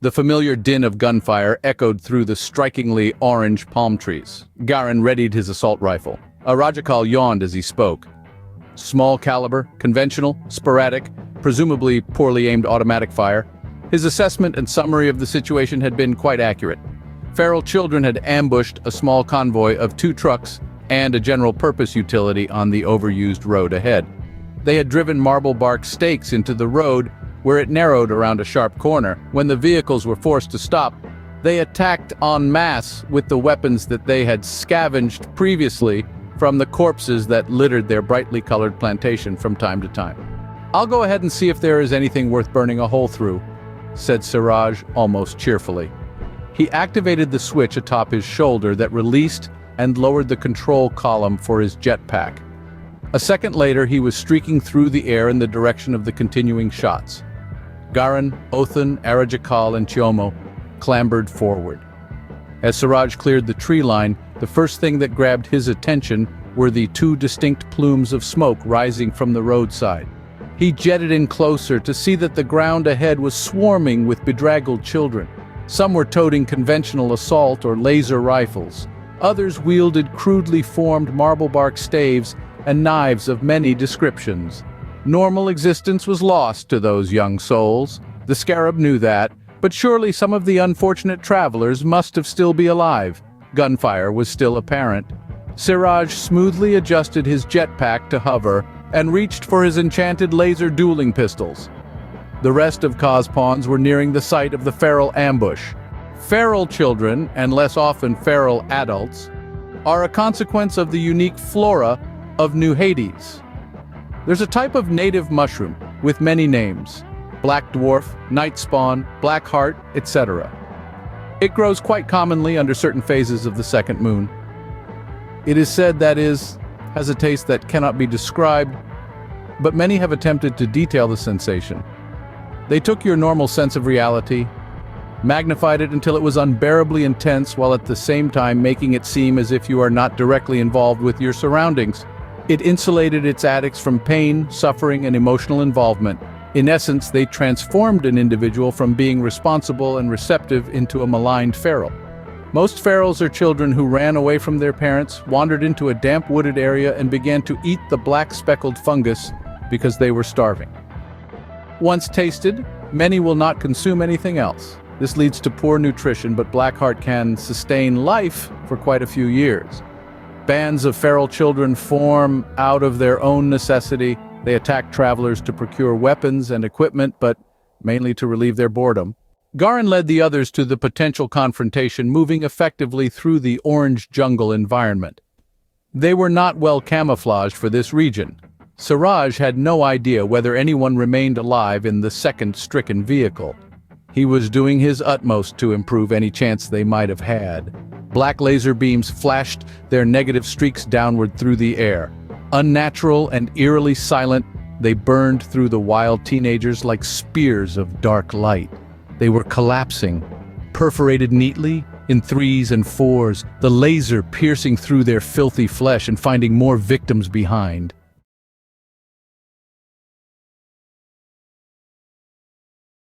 The familiar din of gunfire echoed through the strikingly orange palm trees. Garin readied his assault rifle. A Rajikal yawned as he spoke. Small caliber, conventional, sporadic, presumably poorly aimed automatic fire. His assessment and summary of the situation had been quite accurate. Feral children had ambushed a small convoy of 2 trucks and a general-purpose utility on the overused road ahead. They had driven marble bark stakes into the road where it narrowed around a sharp corner. When the vehicles were forced to stop, they attacked en masse with the weapons that they had scavenged previously from the corpses that littered their brightly colored plantation from time to time. "I'll go ahead and see if there is anything worth burning a hole through," said Siraj almost cheerfully. He activated the switch atop his shoulder that released and lowered the control column for his jetpack. A second later, he was streaking through the air in the direction of the continuing shots. Garin, Othan, Arajakal, and Chiomo clambered forward. As Siraj cleared the tree line, the first thing that grabbed his attention were the 2 distinct plumes of smoke rising from the roadside. He jetted in closer to see that the ground ahead was swarming with bedraggled children. Some were toting conventional assault or laser rifles. Others wielded crudely formed marble bark staves and knives of many descriptions. Normal existence was lost to those young souls. The scarab knew that, but surely some of the unfortunate travelers must have still be alive. Gunfire was still apparent. Siraj smoothly adjusted his jetpack to hover and reached for his enchanted laser dueling pistols. The rest of Ka's pawns were nearing the site of the feral ambush. Feral children, and less often feral adults, are a consequence of the unique flora of New Hades. There's a type of native mushroom with many names: black dwarf, night spawn, black heart, etc. It grows quite commonly under certain phases of the second moon. It is said that has a taste that cannot be described, but many have attempted to detail the sensation. They took your normal sense of reality, magnified it until it was unbearably intense, while at the same time making it seem as if you are not directly involved with your surroundings. It insulated its addicts from pain, suffering, and emotional involvement. In essence, they transformed an individual from being responsible and receptive into a maligned feral. Most ferals are children who ran away from their parents, wandered into a damp wooded area, and began to eat the black speckled fungus because they were starving. Once tasted, many will not consume anything else. This leads to poor nutrition, but Blackheart can sustain life for quite a few years. Bands of feral children form out of their own necessity. They attack travelers to procure weapons and equipment, but mainly to relieve their boredom. Garin led the others to the potential confrontation, moving effectively through the orange jungle environment. They were not well camouflaged for this region. Siraj had no idea whether anyone remained alive in the second stricken vehicle. He was doing his utmost to improve any chance they might have had. Black laser beams flashed their negative streaks downward through the air. Unnatural and eerily silent, they burned through the wild teenagers like spears of dark light. They were collapsing, perforated neatly in 3s and 4s, the laser piercing through their filthy flesh and finding more victims behind.